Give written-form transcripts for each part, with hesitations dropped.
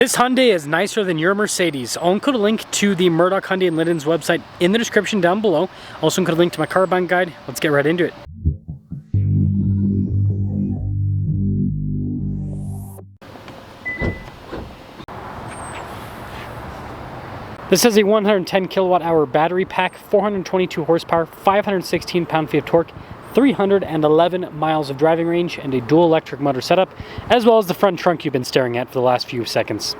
This Hyundai is nicer than your Mercedes. I'll include a link to the Murdoch Hyundai and Linden's website in the description down below. Also include a link to my car buying guide. Let's get right into it. This has a 110 kilowatt hour battery pack, 422 horsepower, 516 pound-feet of torque, 311 miles of driving range, and a dual electric motor setup, as well as the front trunk you've been staring at for the last few seconds.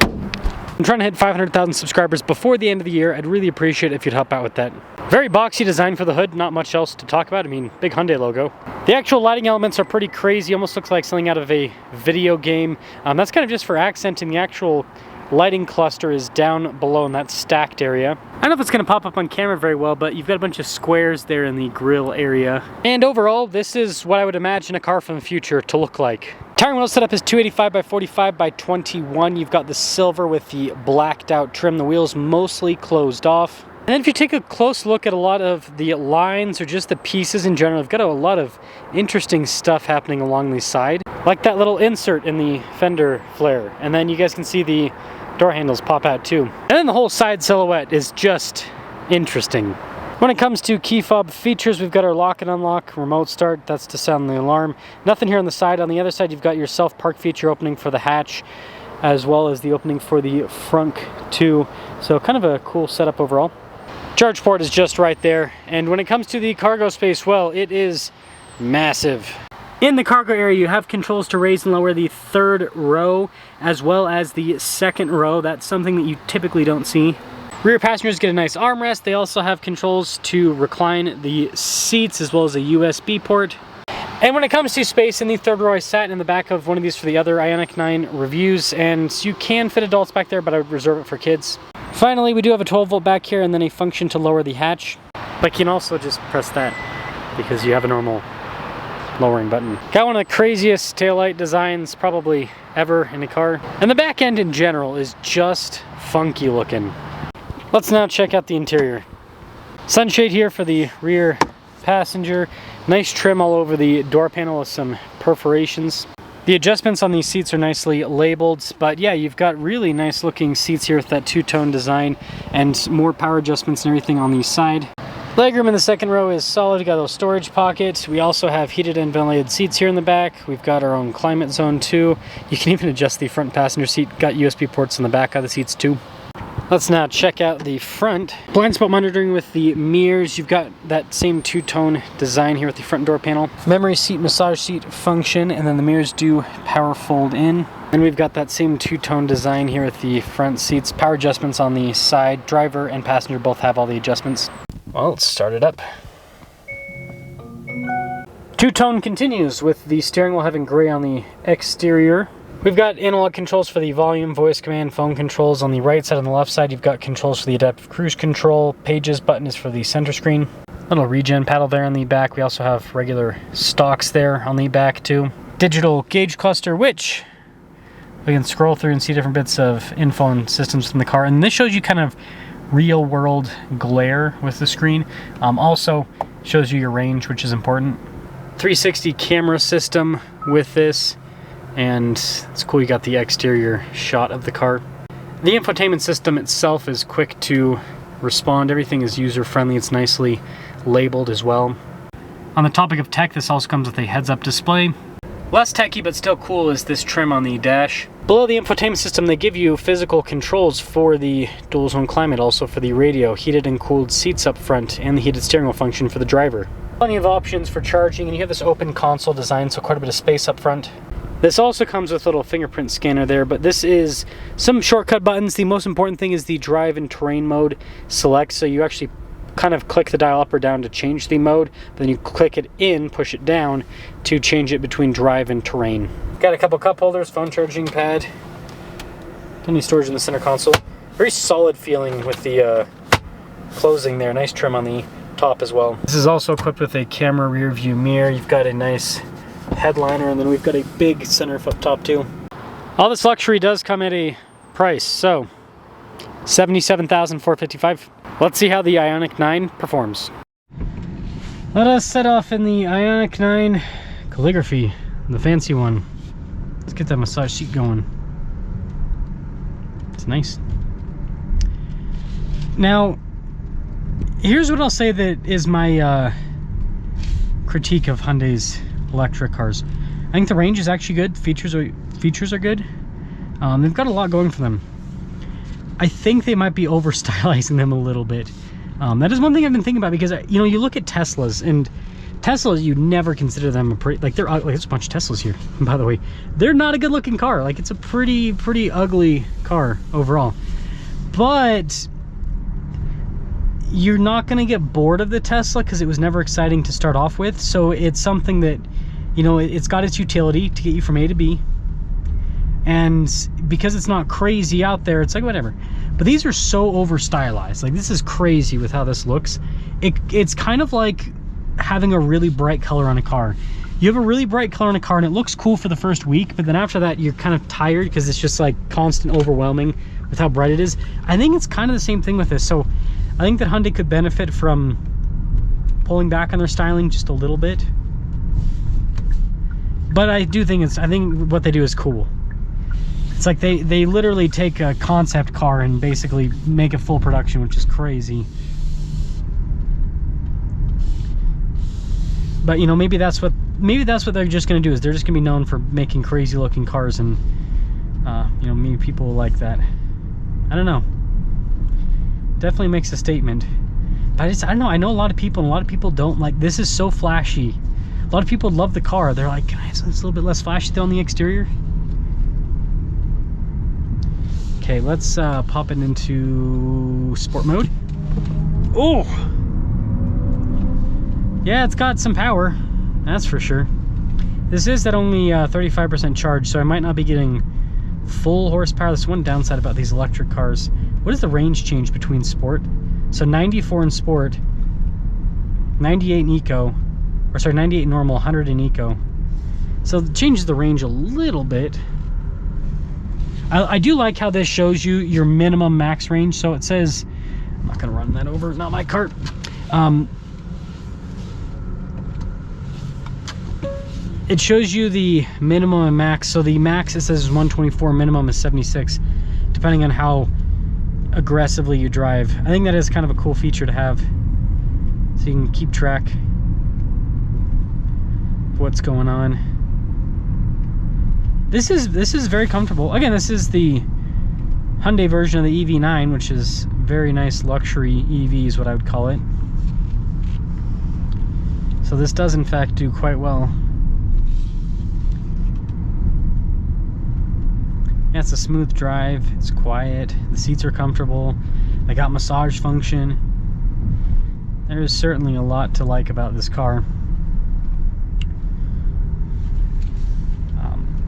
I'm trying to hit 500,000 subscribers before the end of the year. I'd really appreciate it if you'd help out with that. Very boxy design for the hood, not much else to talk about. I mean, big Hyundai logo. The actual lighting elements are pretty crazy, almost looks like something out of a video game. That's kind of just for accenting. The actual lighting cluster is down below in that stacked area. I don't know if it's going to pop up on camera very well, but you've got a bunch of squares there in the grille area. And overall, this is what I would imagine a car from the future to look like. Tire wheel setup is 285 by 45 by 21. You've got the silver with the blacked out trim. The wheels mostly closed off. And then if you take a close look at a lot of the lines or just the pieces in general, you've got a lot of interesting stuff happening along the side. Like that little insert in the fender flare. And then you guys can see the door handles pop out too. And then the whole side silhouette is just interesting. When it comes to key fob features, we've got our lock and unlock, remote start, that's to sound the alarm. Nothing here on the side. On the other side, you've got your self-park feature opening for the hatch, as well as the opening for the frunk too. So kind of a cool setup overall. Charge port is just right there. And when it comes to the cargo space, well, it is massive. In the cargo area, you have controls to raise and lower the third row, as well as the second row. That's something that you typically don't see. Rear passengers get a nice armrest. They also have controls to recline the seats, as well as a USB port. And when it comes to space in the third row, I sat in the back of one of these for the other Ioniq 9 reviews, and you can fit adults back there, but I would reserve it for kids. Finally, we do have a 12-volt back here, and then a function to lower the hatch. But you can also just press that, because you have a normal lowering button. Got one of the craziest taillight designs probably ever in a car. And the back end in general is just funky looking. Let's now check out the interior. Sunshade here for the rear passenger. Nice trim all over the door panel with some perforations. The adjustments on these seats are nicely labeled, but yeah, you've got really nice looking seats here with that two-tone design and more power adjustments and everything on the side. Legroom in the second row is solid. We got a little storage pocket. We also have heated and ventilated seats here in the back. We've got our own climate zone too. You can even adjust the front passenger seat. Got USB ports in the back of the seats too. Let's now check out the front. Blind spot monitoring with the mirrors. You've got that same two-tone design here with the front door panel. Memory seat, massage seat function, and then the mirrors do power fold in. And we've got that same two-tone design here with the front seats. Power adjustments on the side. Driver and passenger both have all the adjustments. Well, let's start it up. Two-tone continues with the steering wheel having gray on the exterior. We've got analog controls for the volume, voice command, phone controls on the right side. On the left side, you've got controls for the adaptive cruise control. Pages button is for the center screen. Little regen paddle there on the back. We also have regular stocks there on the back too. Digital gauge cluster, which we can scroll through and see different bits of info and systems from the car. And this shows you kind of real world glare with the screen. Also shows you your range, which is important. 360 camera system with this, and it's cool you got the exterior shot of the car. The infotainment system itself is quick to respond. Everything is user friendly. It's nicely labeled as well. On the topic of tech, this also comes with a heads-up display. Less techy but still cool is this trim on the dash. Below the infotainment system, they give you physical controls for the dual zone climate, also for the radio, heated and cooled seats up front, and the heated steering wheel function for the driver. Plenty of options for charging, and you have this open console design, so quite a bit of space up front. This also comes with a little fingerprint scanner there, but this is some shortcut buttons. The most important thing is the drive and terrain mode select, so you actually kind of click the dial up or down to change the mode, then you click it in, push it down to change it between drive and terrain. Got a couple cup holders, phone charging pad, plenty of storage in the center console. Very solid feeling with the closing there, nice trim on the top as well. This is also equipped with a camera rear view mirror. You've got a nice headliner, and then we've got a big sunroof up top too. All this luxury does come at a price, so $77,455. Let's see how the Ioniq 9 performs. Let us set off in the Ioniq 9 Calligraphy, the fancy one. Let's get that massage seat going. It's nice. Now, here's what I'll say that is my critique of Hyundai's electric cars. I think the range is actually good. Features are good. They've got a lot going for them. I think they might be over stylizing them a little bit. That is one thing I've been thinking about, because you know, you look at Teslas, and Teslas, you never consider them a pretty, like, they're like, there's a bunch of Teslas here, by the way. They're not a good looking car. Like, it's a pretty ugly car overall. But you're not going to get bored of the Tesla because it was never exciting to start off with. So it's something that, you know, it's got its utility to get you from A to B. And because it's not crazy out there, it's like whatever. But these are so over stylized. Like, this is crazy with how this looks. It's kind of like having a really bright color on a car. You have a really bright color on a car and it looks cool for the first week, but then after that you're kind of tired because it's just like constant overwhelming with how bright it is. I think it's kind of the same thing with this. So I think that Hyundai could benefit from pulling back on their styling just a little bit. But I do think I think what they do is cool. It's like they literally take a concept car and basically make it full production, which is crazy. But you know, maybe that's what they're just gonna do, is they're just gonna be known for making crazy looking cars, and you know, maybe people will like that. I don't know. Definitely makes a statement. But I don't know, I know a lot of people, and a lot of people don't like, this is so flashy. A lot of people love the car. They're like, can I have something that's a little bit less flashy though on the exterior? Okay, let's pop it into sport mode. Oh! Yeah, it's got some power, that's for sure. This is at only 35% charge, so I might not be getting full horsepower. That's one downside about these electric cars. What is the range change between sport? So 94 in sport, 98 in eco, or sorry, 98 in normal, 100 in eco. So it changes the range a little bit. I do like how this shows you your minimum max range. So it says, I'm not gonna run that over, not my cart. It shows you the minimum and max. So the max, it says, is 124, minimum is 76, depending on how aggressively you drive. I think that is kind of a cool feature to have, so you can keep track of what's going on. This is very comfortable. Again, this is the Hyundai version of the EV9, which is very nice luxury EV is what I would call it. So this does in fact do quite well. Yeah, it's a smooth drive, it's quiet, the seats are comfortable, they got massage function. There is certainly a lot to like about this car.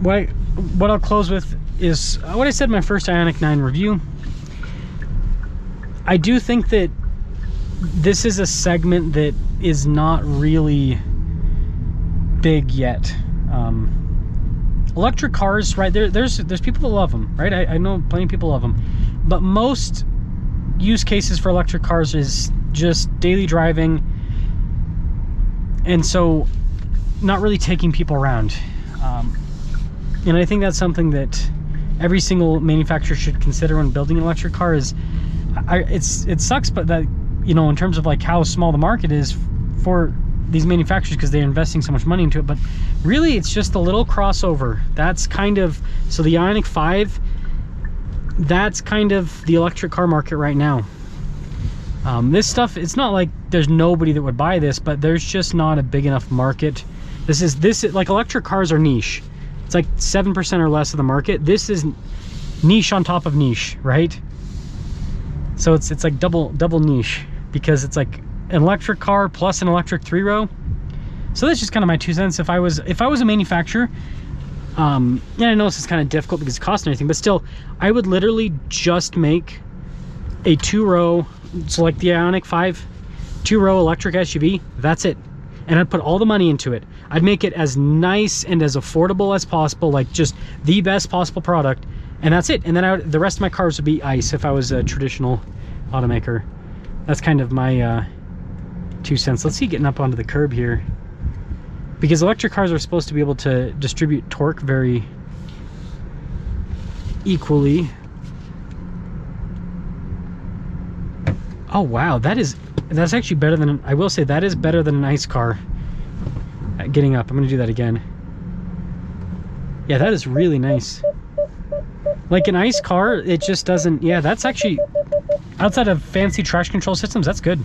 What I'll close with is what I said in my first Ioniq 9 review. I do think that this is a segment that is not really big yet. Electric cars, right? There's people that love them, right? I know plenty of people love them, but most use cases for electric cars is just daily driving, and so not really taking people around. And I think that's something that every single manufacturer should consider when building an electric car. Is it sucks, but that, you know, in terms of like how small the market is for these manufacturers, because they're investing so much money into it, but really it's just a little crossover. That's kind of, so the Ioniq 5, that's kind of the electric car market right now. This stuff, it's not like there's nobody that would buy this, but there's just not a big enough market. This is like, electric cars are niche. It's like 7% or less of the market. This is niche on top of niche, right? So it's like double niche, because it's like an electric car plus an electric 3-row. So that's just kind of my 2 cents. If I was a manufacturer, and I know this is kind of difficult because it costs and everything, but still, I would literally just make a 2-row, so like the Ioniq 5, 2-row electric SUV. That's it. And I'd put all the money into it. I'd make it as nice and as affordable as possible, like just the best possible product, and that's it. And then the rest of my cars would be ICE if I was a traditional automaker. That's kind of my 2 cents. Let's see, getting up onto the curb here, because electric cars are supposed to be able to distribute torque very equally. Oh wow, that's actually better than, I will say that is better than an ICE car at getting up. I'm gonna do that again. Yeah, that is really nice. Like an ICE car, it just doesn't, yeah, that's actually, outside of fancy traction control systems, that's good.